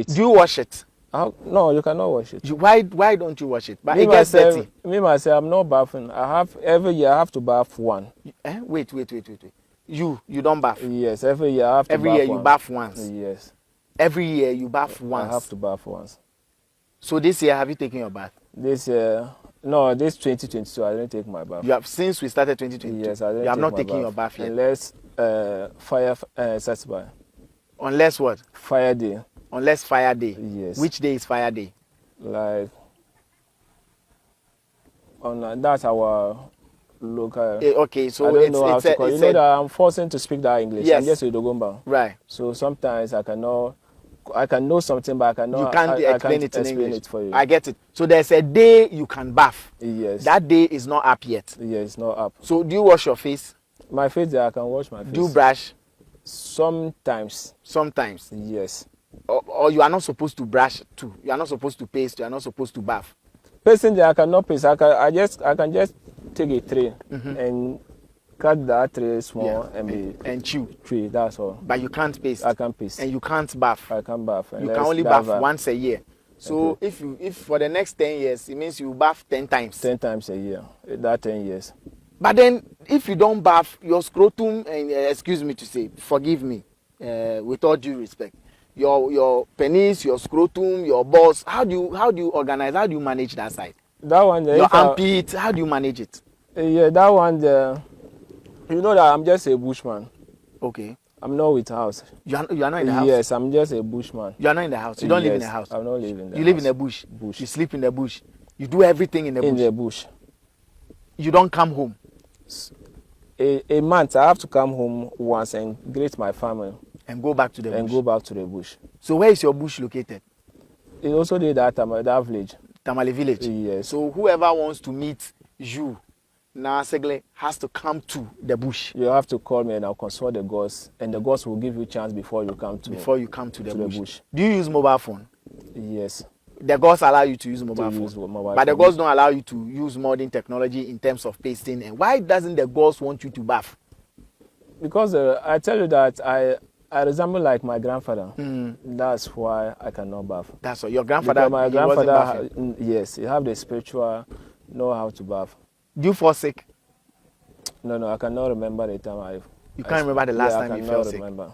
it. Do you wash it? No, you cannot wash it. Why don't you wash it? But it gets dirty. Me myself, I'm not bathing. Every year I have to bath one. Wait. You don't bath? Yes, every year I have to every bath year once. You bath once? Yes. Every year you bath once? I have to bath once. So this year, have you taken your bath? This year, no, this 2022, I didn't take my bath. You have, since we started 2022? Yes, I didn't. You have not taken your bath yet? Unless fire sets by. Unless what? Fire day. Unless fire day? Yes. Which day is fire day? Like, that's our local. Okay, so I don't know how to call it. You know that I'm forcing to speak that English. Yes. I'm just a Dogomba. Right. So sometimes I can know something, but I cannot. You can't explain it in English. It for you. I get it. So there's a day you can bath. Yes. That day is not up yet. Yes, it's not up. So do you wash your face? My face, I can wash my face. Do you brush? Sometimes. Sometimes. Yes. Or you are not supposed to brush too. You are not supposed to paste. You are not supposed to bath. Pasting I cannot paste. I can just take a tray and cut that tray small and chew. Tray, that's all. But you can't paste. I can't paste. And you can't bath. I can't bath. You can only bath once a year. So if for the next 10 years, it means you bath 10 times. 10 times a year. That 10 years. But then, if you don't bath, your scrotum, and excuse me to say, forgive me, with all due respect, your penis, your scrotum, your balls, how do you organize? How do you manage that side? That one, your armpit, how do you manage it? Yeah, that one, you know that I'm just a bushman. Okay. I'm not with house. You are not in the house? Yes, I'm just a bushman. You are not in the house? You don't live in the house? I'm not living in the house. You live in the bush? You sleep in the bush? You do everything in the bush? In the bush. You don't come home? A month, I have to come home once and greet my family. And go back to the bush? And go back to the bush. So where is your bush located? It also did that village. Tamale village? Yes. So whoever wants to meet you, Nasegle, has to come to the bush? You have to call me and I'll consult the gods. And the gods will give you a chance before you come to the bush. Do you use mobile phone? Yes. The gods allow you to use mobile phone. But the gods don't allow you to use modern technology in terms of pasting. And why doesn't the gods want you to bath? Because I tell you that I resemble like my grandfather. That's why I cannot bath. That's why your grandfather. Because my grandfather, yes, he have the spiritual know how to bath. Do you fall sick? No, I cannot remember the time You can't remember the last time you fell sick? Remember.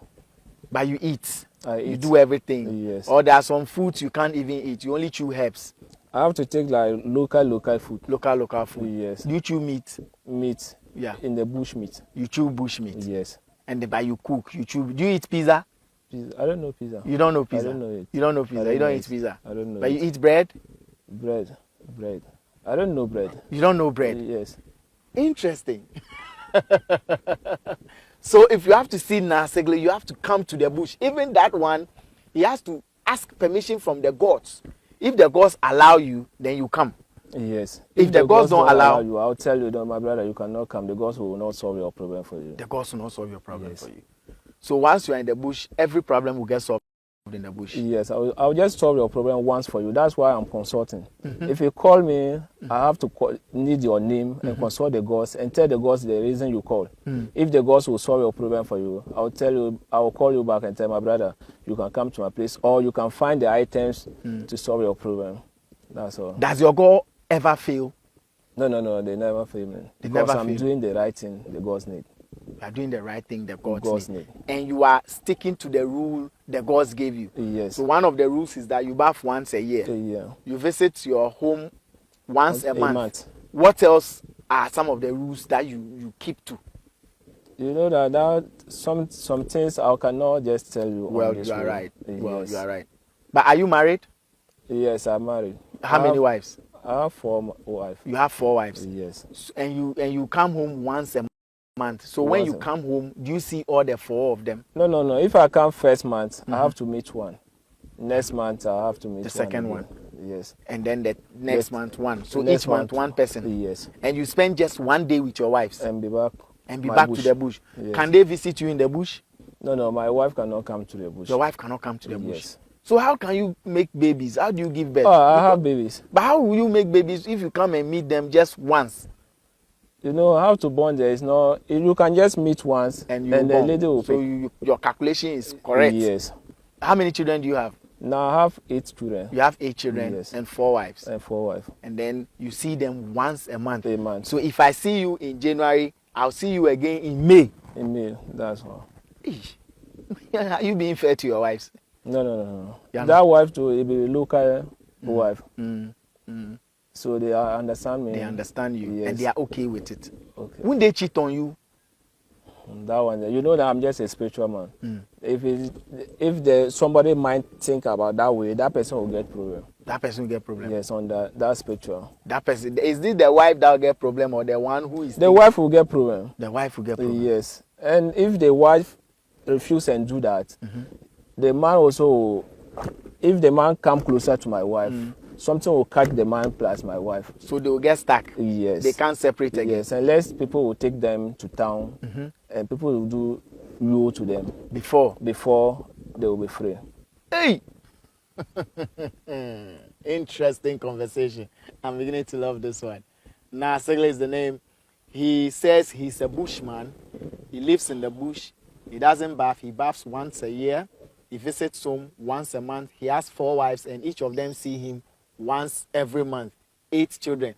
But you eat. You do everything. Yes. Or there are some foods you can't even eat. You only chew herbs. I have to take like local food. Local food. Yes. Do you chew meat? Meat. Yeah. In the bush meat. You chew bush meat. Yes. And but you cook. You chew. Do you eat pizza? I don't know pizza. You don't know pizza? I don't know it. You don't know pizza. You don't eat pizza. I don't know. But you eat bread? Bread. I don't know bread. You don't know bread? Yes. Interesting. So if you have to see Nasegle, you have to come to the bush. Even that one, he has to ask permission from the gods. If the gods allow you, then you come. Yes. If the gods don't allow you, I'll tell you, my brother, you cannot come. The gods will not solve your problem for you. The gods will not solve your problem for you. So once you are in the bush, every problem will get solved in the bush. Yes, I'll just solve your problem once for you. That's why I'm consulting. If you call me, I have to need your name and consult the gods and tell the gods the reason you call. If the gods will solve your problem for you, I will call you back and tell my brother, you can come to my place, or you can find the items to solve your problem. That's all. Does your God ever fail? No, they never fail me. Because I'm doing the right thing the gods need. You are doing the right thing the gods need. And you are sticking to the rule the gods gave you. Yes. So one of the rules is that you bath once a year. You visit your home once a month. What else are some of the rules that you keep to? You know that some things I cannot just tell you. Well, you are right. Well, you are right. But are you married? Yes, I'm married. How many wives? I have 4 wives. You have 4 wives? Yes. And you come home once a month. So when you come home, do you see all the 4 of them? No. If I come first month, I have to meet one. Next month, I have to meet the second one. Yes. And then the next month one. So each month one person. Yes. And you spend just one day with your wives. And be back. And be back to the bush. Yes. Can they visit you in the bush? No. My wife cannot come to the bush. Your wife cannot come to the bush. Yes. So how can you make babies? How do you give birth? I have babies. But how will you make babies if you come and meet them just once? You know how to born there is no. You can just meet once and the lady will. So your calculation is correct. Yes. How many children do you have? Now I have 8 children. You have 8 children Yes. and 4 wives. And 4 wives. And then you see them once a month. A month. So if I see you in January, I'll see you again in May. In May, that's all. Eesh. Are you being fair to your wives? No. Yeah, That wife too, it be local wife. Mm. So they understand me. They understand you, Yes. and they are okay with it. Okay. When they cheat on you, That one, you know that I'm just a spiritual man. Mm. If somebody might think about that way, that person will get problem. that person will get problem. Yes, on that spiritual. That person, is this the wife that will get problem or the one who is The wife will get problem. The wife will get problem. Yes, and if the wife refuse and do that, the man also, if the man come closer to my wife, something will catch the man plus my wife. So they will get stuck. Yes. They can't separate again. Yes, unless people will take them to town and people will do rule to them Before. they will be free. Hey! Interesting conversation. I'm beginning to love this one. Nah, Segle is the name. He says he's a bushman. He lives in the bush. He doesn't bath. He baths once a year. He visits home once a month. He has 4 wives, and each of them see him once every month. 8 children.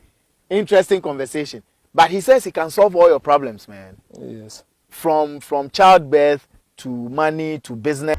Interesting conversation. But he says he can solve all your problems, man. Yes. From childbirth to money to business